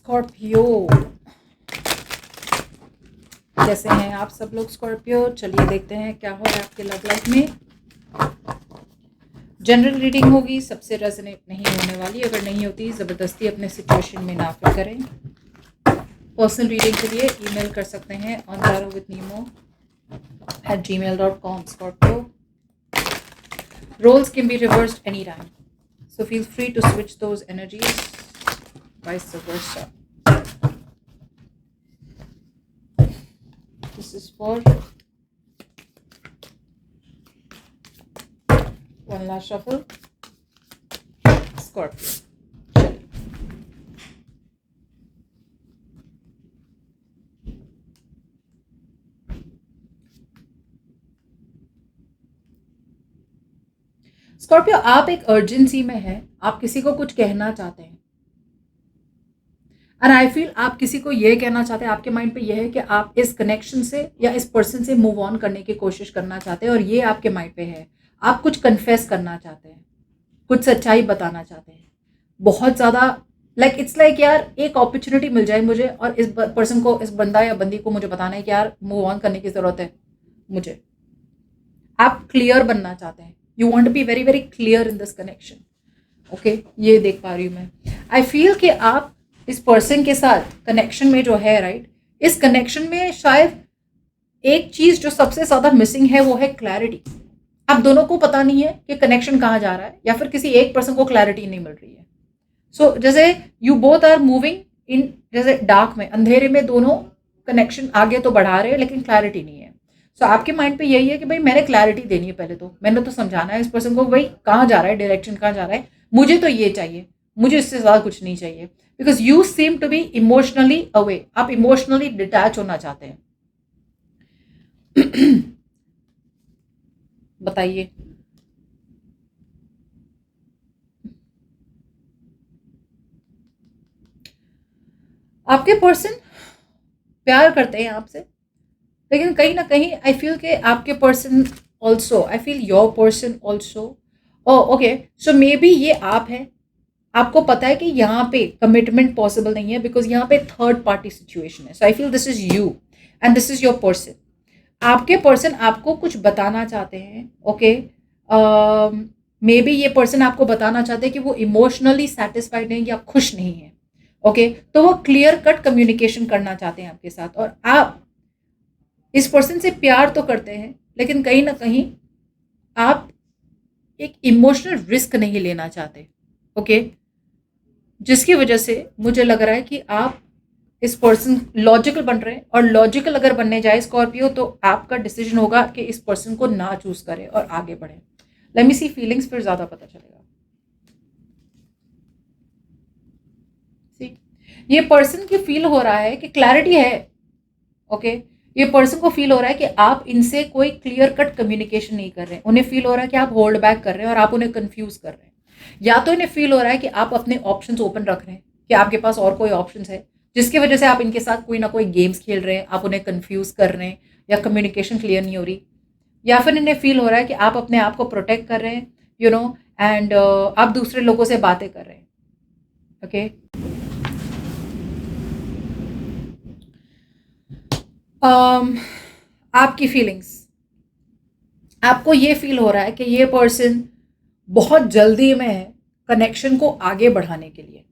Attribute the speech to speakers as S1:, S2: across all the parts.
S1: Scorpio, कैसे हैं आप सब लोग स्कॉर्पियो? चलिए देखते हैं क्या हो रहा है आपके लव लाइफ में। जनरल रीडिंग होगी, सबसे रेजोनेट नहीं होने वाली। अगर नहीं होती ज़बरदस्ती अपने सिचुएशन में ना फिर करें। पर्सनल रीडिंग के लिए ईमेल कर सकते हैं ontarowithnemo@gmail.com। Scorpio, roles can be reversed anytime, so feel free to switch those energies, vice versa. This is for one last shuffle. Scorpio. Scorpio, आप एक अर्जेंसी में हैं, आप किसी को कुछ कहना चाहते हैं और आई फील आप किसी को ये कहना चाहते हैं, आपके माइंड पे ये है कि आप इस कनेक्शन से या इस पर्सन से मूव ऑन करने की कोशिश करना चाहते हैं और ये आपके माइंड पे है। आप कुछ कन्फेस करना चाहते हैं, कुछ सच्चाई बताना चाहते हैं, बहुत ज़्यादा इट्स लाइक यार एक अपॉर्चुनिटी मिल जाए मुझे और इस पर्सन को, इस बंदा या बंदी को मुझे बताना है कि यार मूव ऑन करने की ज़रूरत है मुझे। आप क्लियर बनना चाहते हैं, you want to be very very clear in this connection. Okay, ये देख पा रही हूँ मैं। आई फील कि आप इस पर्सन के साथ कनेक्शन में जो है, राइट, इस कनेक्शन में शायद एक चीज़ जो सबसे ज़्यादा मिसिंग है वो है क्लैरिटी। आप दोनों को पता नहीं है कि कनेक्शन कहाँ जा रहा है, या फिर किसी एक पर्सन को क्लैरिटी नहीं मिल रही है। सो जैसे you both are moving in, जैसे डार्क में, अंधेरे में दोनों कनेक्शन आगे तो बढ़ा रहे हैं लेकिन क्लैरिटी नहीं है। सो आपके माइंड पे यही है कि भाई मैंने क्लैरिटी देनी है, पहले तो मैंने तो समझाना है इस पर्सन को भाई कहाँ जा रहा है, डायरेक्शन कहाँ जा रहा है, मुझे तो ये चाहिए, मुझे इससे ज़्यादा कुछ नहीं चाहिए। Because you seem to be emotionally away, आप इमोशनली डिटैच होना चाहते हैं। बताइए, आपके पर्सन प्यार करते हैं आपसे, लेकिन कहीं ना कहीं आई फील कि आपके person also, I feel your person also, okay, so may be ये आप हैं, आपको पता है कि यहाँ पे कमिटमेंट पॉसिबल नहीं है बिकॉज यहाँ पे थर्ड पार्टी सिचुएशन है। So I feel this is you and this is your person. आपके पर्सन आपको कुछ बताना चाहते हैं, ओके, मे बी ये पर्सन आपको बताना चाहते हैं कि वो इमोशनली सेटिस्फाइड नहीं या खुश नहीं है, ओके, तो वो क्लियर कट कम्युनिकेशन करना चाहते हैं आपके साथ। और आप इस पर्सन से प्यार तो करते हैं, लेकिन कहीं ना कहीं आप एक इमोशनल रिस्क नहीं लेना चाहते, ओके, जिसकी वजह से मुझे लग रहा है कि आप इस पर्सन लॉजिकल बन रहे हैं, और लॉजिकल अगर बनने जाए स्कॉर्पियो तो आपका डिसीजन होगा कि इस पर्सन को ना चूज करें और आगे बढ़े। लेट मी सी फीलिंग्स, फिर ज्यादा पता चलेगा। ये पर्सन की फील हो रहा है कि क्लैरिटी है, ओके, ये पर्सन को फील हो रहा है कि आप इनसे कोई क्लियर कट कम्युनिकेशन नहीं कर रहे हैं। उन्हें फील हो रहा है कि आप होल्ड बैक कर रहे हैं और आप उन्हें कंफ्यूज कर रहे हैं, या तो इन्हें फील हो रहा है कि आप अपने ऑप्शंस ओपन रख रहे हैं, कि आपके पास और कोई ऑप्शंस है, जिसकी वजह से आप इनके साथ कोई ना कोई गेम्स खेल रहे हैं, आप उन्हें कंफ्यूज कर रहे हैं, या कम्युनिकेशन क्लियर नहीं हो रही, या फिर इन्हें फील हो रहा है कि आप अपने आप को प्रोटेक्ट कर रहे हैं, यू नो, एंड आप दूसरे लोगों से बातें कर रहे हैं, ओके। आपकी फीलिंग्स, आपको ये फील हो रहा है कि ये पर्सन बहुत जल्दी में है कनेक्शन को आगे बढ़ाने के लिए,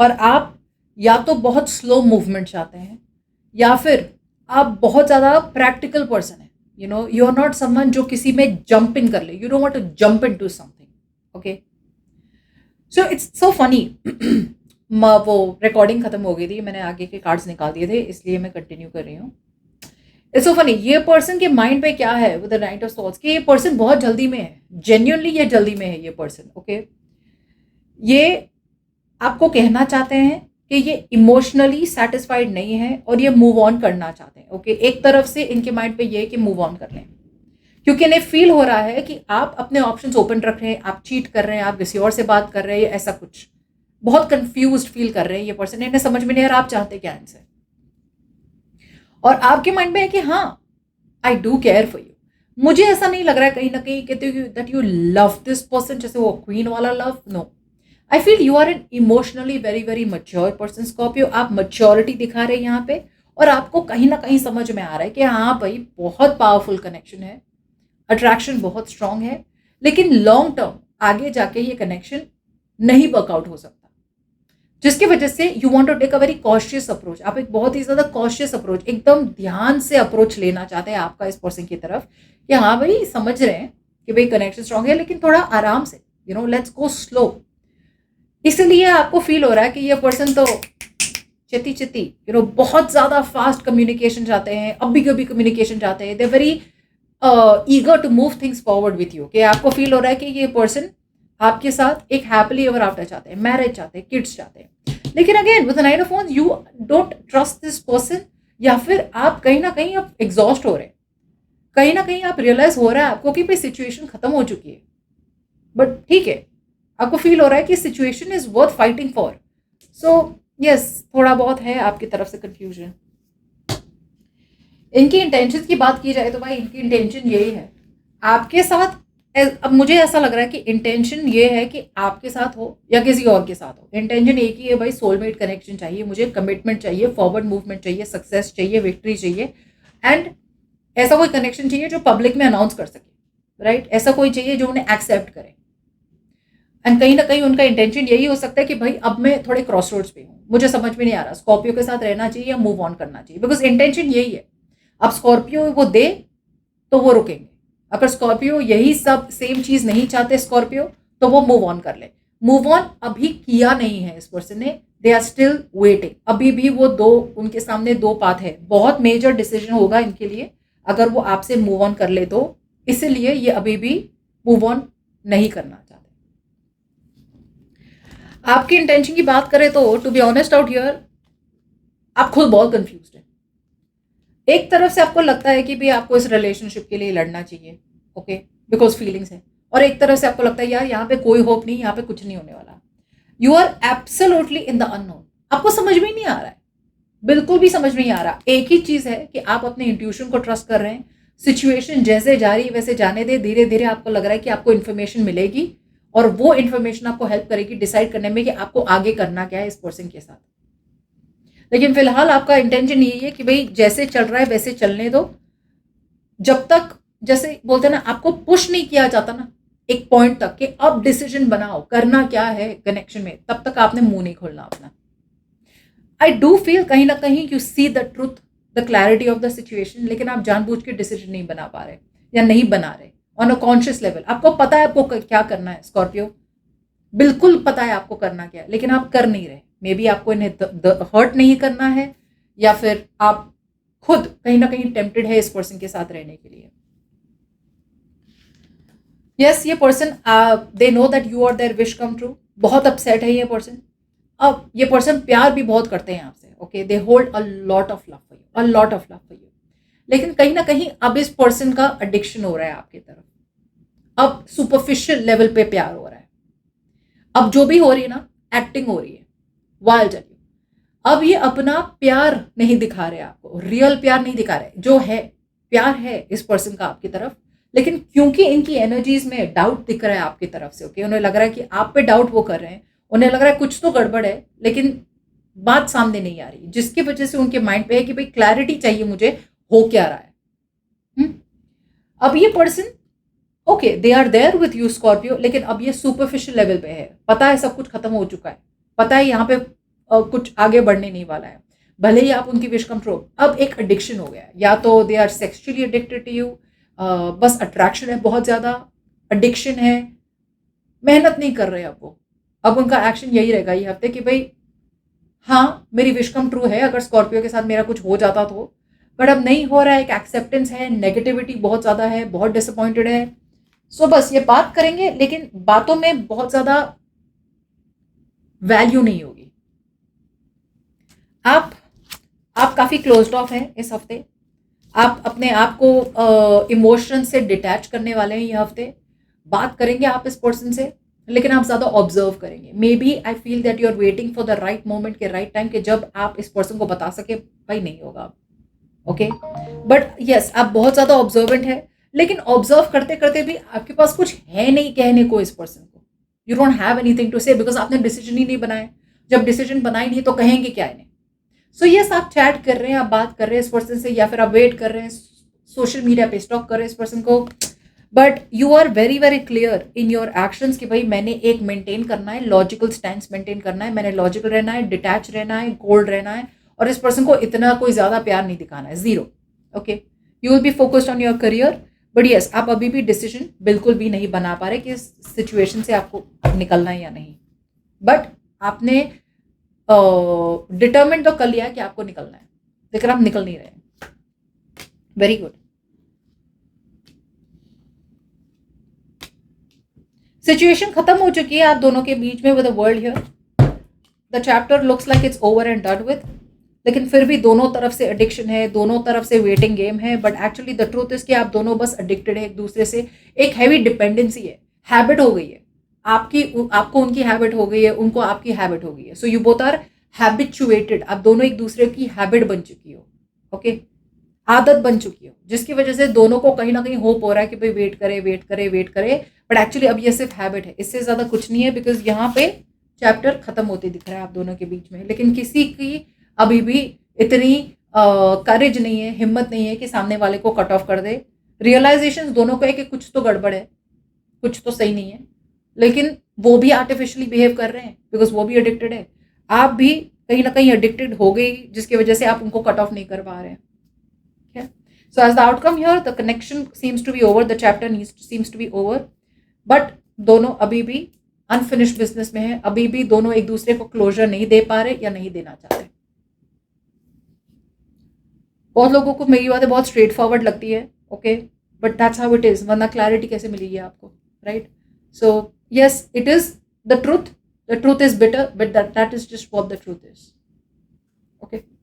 S1: और आप या तो बहुत स्लो मूवमेंट चाहते हैं, या फिर आप बहुत ज़्यादा प्रैक्टिकल पर्सन है, you know, you are not someone जो किसी में जंप इन कर ले, you don't want to jump into something, okay. So it's so funny. वो रिकॉर्डिंग खत्म हो गई थी, मैंने आगे के कार्ड्स निकाल दिए थे, इसलिए मैं कंटिन्यू कर रही हूँ। इट्स सो फनी, ये पर्सन के माइंड पे क्या है with the night of thoughts, कि ये पर्सन बहुत जल्दी में है, जेन्युइनली ये जल्दी में है ये पर्सन, ओके। ये आपको कहना चाहते हैं कि ये इमोशनली सेटिस्फाइड नहीं है और ये मूव ऑन करना चाहते हैं, ओके। एक तरफ से इनके माइंड पे ये है कि मूव ऑन कर लें, क्योंकि इन्हें फील हो रहा है कि आप अपने ऑप्शंस ओपन रख रहे हैं, आप चीट कर रहे हैं, आप किसी और से बात कर रहे हैं, ऐसा कुछ बहुत कंफ्यूज्ड फील कर रहे हैं ये पर्सन, इन्हें समझ में नहीं आ रहा आप चाहते क्या इनसे। और आपके माइंड में है कि हाँ, I do care for you. मुझे ऐसा नहीं लग रहा है कहीं ना कहीं कहते that you love this person, जैसे वो क्वीन वाला love, no, I feel you are an emotionally very very mature person Scorpio. आप मच्योरिटी दिखा रहे हैं यहाँ पे, और आपको कहीं ना कहीं समझ में आ रहा है कि हाँ भाई बहुत पावरफुल कनेक्शन है, अट्रैक्शन बहुत स्ट्रांग है, लेकिन लॉन्ग टर्म आगे जाके ये कनेक्शन नहीं वर्कआउट हो सकता, जिसकी वजह से you want to take a very cautious approach. आप एक बहुत ही ज्यादा कॉशियस अप्रोच, एकदम ध्यान से अप्रोच लेना चाहते हैं आपका इस पर्सन की तरफ कि हाँ भाई समझ रहे हैं कि भाई कनेक्शन स्ट्रांग है, लेकिन थोड़ा आराम से, लेट्स गो स्लो। इसलिए आपको फील हो रहा है कि ये पर्सन तो चिति चिति बहुत ज्यादा फास्ट कम्युनिकेशन चाहते हैं, अभी कभी कम्युनिकेशन चाहते हैं, they very eager to move things forward with you. कि आपको फील हो रहा है कि ये पर्सन आपके साथ एक हैप्पीली एवर आफ्टर चाहते हैं, मैरिज चाहते हैं, किड्स चाहते हैं। लेकिन again with nine of wands you don't trust this person, या फिर आप कहीं ना कहीं अब एग्जॉस्ट हो रहे हैं, कहीं ना कहीं आप रियलाइज हो रहा है आपको कि भाई सिचुएशन खत्म हो चुकी है, बट ठीक है, आपको फील हो रहा है कि situation is worth fighting for. So yes, थोड़ा बहुत है आपकी तरफ से कंफ्यूजन। इनकी इंटेंशन की बात की जाए तो भाई इनकी इंटेंशन यही है आपके साथ। अब मुझे ऐसा लग रहा है कि इंटेंशन ये है कि आपके साथ हो या किसी और के साथ हो, इंटेंशन एक ही है भाई, सोलमेट कनेक्शन चाहिए मुझे, कमिटमेंट चाहिए, फॉरवर्ड मूवमेंट चाहिए, सक्सेस चाहिए, विक्ट्री चाहिए, एंड ऐसा कोई कनेक्शन चाहिए जो पब्लिक में अनाउंस कर सके, राइट? ऐसा कोई चाहिए जो उन्हें एक्सेप्ट करे। एंड कहीं ना कहीं उनका इंटेंशन यही हो सकता है कि भाई अब मैं थोड़े क्रॉस रोड्स पे हूँ, मुझे समझ में नहीं आ रहा स्कॉर्पियो के साथ रहना चाहिए या मूव ऑन करना चाहिए, बिकॉज इंटेंशन यही है। अब स्कॉर्पियो वो दे तो वो रुकेंगे, अगर स्कॉर्पियो यही सब सेम चीज नहीं चाहते स्कॉर्पियो, तो वो मूव ऑन कर ले। मूव ऑन अभी किया नहीं है इस पर्सन ने, दे आर स्टिल वेटिंग। अभी भी वो उनके सामने दो पाथ है, बहुत मेजर डिसीजन होगा इनके लिए अगर वो आपसे मूव ऑन कर ले तो, इसीलिए ये अभी भी मूव ऑन नहीं करना चाहते। आपकी इंटेंशन की बात करें तो to be honest out here, आप खुद बहुत कंफ्यूज्ड है। एक तरफ से आपको लगता है कि भी आपको इस रिलेशनशिप के लिए लड़ना चाहिए, ओके, बिकॉज फीलिंग्स है, और एक तरफ से आपको लगता है यार यहाँ पे कोई होप नहीं, यहाँ पे कुछ नहीं होने वाला। You are absolutely in the unknown. आपको समझ में नहीं आ रहा है, बिल्कुल भी समझ में नहीं आ रहा। एक ही चीज है कि आप अपने इंट्यूशन को ट्रस्ट कर रहे हैं, सिचुएशन जैसे जा रही वैसे जाने दे, धीरे धीरे आपको लग रहा है कि आपको इन्फॉर्मेशन मिलेगी और वो इन्फॉर्मेशन आपको हेल्प करेगी डिसाइड करने में कि आपको आगे करना क्या है इस पर्सन के साथ। लेकिन फिलहाल आपका इंटेंशन यही है कि भाई जैसे चल रहा है वैसे चलने दो, जब तक जैसे बोलते हैं ना, आपको पुश नहीं किया जाता ना एक पॉइंट तक कि अब डिसीजन बनाओ करना क्या है कनेक्शन में, तब तक आपने मुंह नहीं खोलना अपना। आई डू फील कहीं ना कहीं you see the truth, the clarity of the situation, लेकिन आप जानबूझ के डिसीजन नहीं बना पा रहे या नहीं बना रहे ऑन अ कॉन्शियस लेवल। आपको पता है आपको क्या करना है स्कॉर्पियो, बिल्कुल पता है आपको करना क्या है, लेकिन आप कर नहीं रहे। मे बी आपको इन्हें हर्ट नहीं करना है, या फिर आप खुद कहीं ना कहीं टेम्प्टेड है इस पर्सन के साथ रहने के लिए। यस, ये person they know that you are there wish come true. बहुत अपसेट है ये पर्सन। अब ये पर्सन प्यार भी बहुत करते हैं आपसे, okay, they hold a lot of love for you, a lot of love for you. लेकिन कहीं ना कहीं अब इस पर्सन का एडिक्शन हो रहा है आपकी तरफ, अब सुपरफिशियल लेवल पे प्यार हो रहा है। अब जो भी हो रही है ना, एक्टिंग हो रही है, वाइल्ड जल। अब ये अपना प्यार नहीं दिखा रहे आपको, रियल प्यार नहीं दिखा रहे। जो है प्यार है इस पर्सन का आपकी तरफ, लेकिन क्योंकि इनकी एनर्जीज में डाउट दिख रहा है आपकी तरफ से, ओके, उन्हें लग रहा है कि आप पे डाउट वो कर रहे हैं, उन्हें लग रहा है कुछ तो गड़बड़ है, लेकिन बात सामने नहीं आ रही, जिसकी वजह से उनके माइंड पे है कि भाई क्लैरिटी चाहिए मुझे, हो क्या रहा है। अब ये person okay, they are there with you Scorpio, लेकिन अब ये सुपरफिशियल लेवल पे है, पता है सब कुछ खत्म हो चुका है, पता है यहाँ पे कुछ आगे बढ़ने नहीं वाला है, भले ही आप उनकी विश कम ट्रू। अब एक एडिक्शन हो गया है, या तो they are sexually addicted to you, बस अट्रैक्शन है बहुत ज्यादा, एडिक्शन है, मेहनत नहीं कर रहे अब वो। अब उनका एक्शन यही रहेगा ये हफ्ते कि भाई हाँ मेरी विश कम ट्रू है अगर स्कॉर्पियो के साथ मेरा कुछ हो जाता तो, बट अब नहीं हो रहा है। एक एक्सेप्टेंस है, नेगेटिविटी बहुत ज्यादा है, बहुत डिसअपॉइंटेड है। सो बस ये बात करेंगे, लेकिन बातों में बहुत ज्यादा वैल्यू नहीं होगी। आप काफी क्लोज्ड ऑफ हैं इस हफ्ते, आप अपने आप को इमोशन से डिटैच करने वाले हैं ये हफ्ते। बात करेंगे आप इस पर्सन से, लेकिन आप ज्यादा ऑब्जर्व करेंगे। Maybe I feel that you are waiting for the right moment के राइट टाइम के, जब आप इस पर्सन को बता सके भाई नहीं होगा, ओके। बट यस, आप बहुत ज्यादा ऑब्जर्वेंट है, लेकिन ऑब्जर्व करते करते भी आपके पास कुछ है नहीं कहने को इस पर्सन को, you don't have anything to say because आपने डिसीजन ही नहीं बनाया। जब डिसीजन बनाई नहीं तो कहेंगे क्या इन्हें। सो यस, आप चैट कर रहे हैं, आप बात कर रहे हैं इस पर्सन से, या फिर आप वेट कर रहे हैं, सोशल मीडिया पे स्टॉक कर रहे हैं इस पर्सन को, but you are very very clear in your actions कि भाई मैंने एक मेंटेन करना है, लॉजिकल स्टैंड मेंटेन करना है, मैंने लॉजिकल रहना है, डिटैच रहना है, कोल्ड रहना है, और इस पर्सन को इतना कोई ज़्यादा प्यार नहीं दिखाना है, zero. Okay, you will be focused on your career, but yes, आप अभी भी डिसीजन बिल्कुल भी नहीं बना पा रहे कि इस सिचुएशन से आपको निकलना है या नहीं, बट आपने डिटर्मिन तो कर लिया है कि आपको निकलना है, लेकिन आप निकल नहीं रहे। Very good. सिचुएशन खत्म हो चुकी है आप दोनों के बीच में with the world here. The chapter looks like it's over and done with, लेकिन फिर भी दोनों तरफ से एडिक्शन है, दोनों तरफ से वेटिंग गेम है, but actually the truth is कि आप दोनों बस एडिक्टेड है एक दूसरे से। एक हैवी डिपेंडेंसी है, हैबिट हो गई है आपको उनकी हैबिट हो गई है, उनको आपकी हैबिट हो गई है। So you both are habituated, आप दोनों एक दूसरे की हैबिट बन चुकी हो। ओके, आदत बन चुकी हो, जिसकी वजह से दोनों को कहीं ना कहीं होप हो रहा है कि भाई वेट करे वेट करे वेट करे, बट एक्चुअली अब ये सिर्फ हैबिट है, इससे ज़्यादा कुछ नहीं है। बिकॉज यहाँ पे चैप्टर खत्म होते दिख रहा है आप दोनों के बीच में, लेकिन किसी की अभी भी इतनी करेज नहीं है, हिम्मत नहीं है कि सामने वाले को कट ऑफ कर दे। रियलाइजेशन दोनों को है कि कुछ तो गड़बड़ है, कुछ तो सही नहीं है, लेकिन वो भी आर्टिफिशियली बिहेव कर रहे हैं बिकॉज वो भी एडिक्टेड है। आप भी कहीं ना कहीं एडिक्टेड हो गई, जिसकी वजह से आप उनको कट ऑफ नहीं कर पा रहे हैं। So as the outcome here, the connection seems to be over, the chapter seems to be over, but दोनों अभी भी अनफिनिश्ड बिजनेस में है, अभी भी दोनों एक दूसरे को क्लोजर नहीं दे पा रहे या नहीं देना चाहते। बहुत लोगों को मेरी बातें बहुत स्ट्रेट फॉरवर्ड लगती है, okay, but that's how it is, वरना क्लैरिटी कैसे मिलेगी आपको, right? So yes, it is the truth is bitter, but that is just what the truth is. Okay.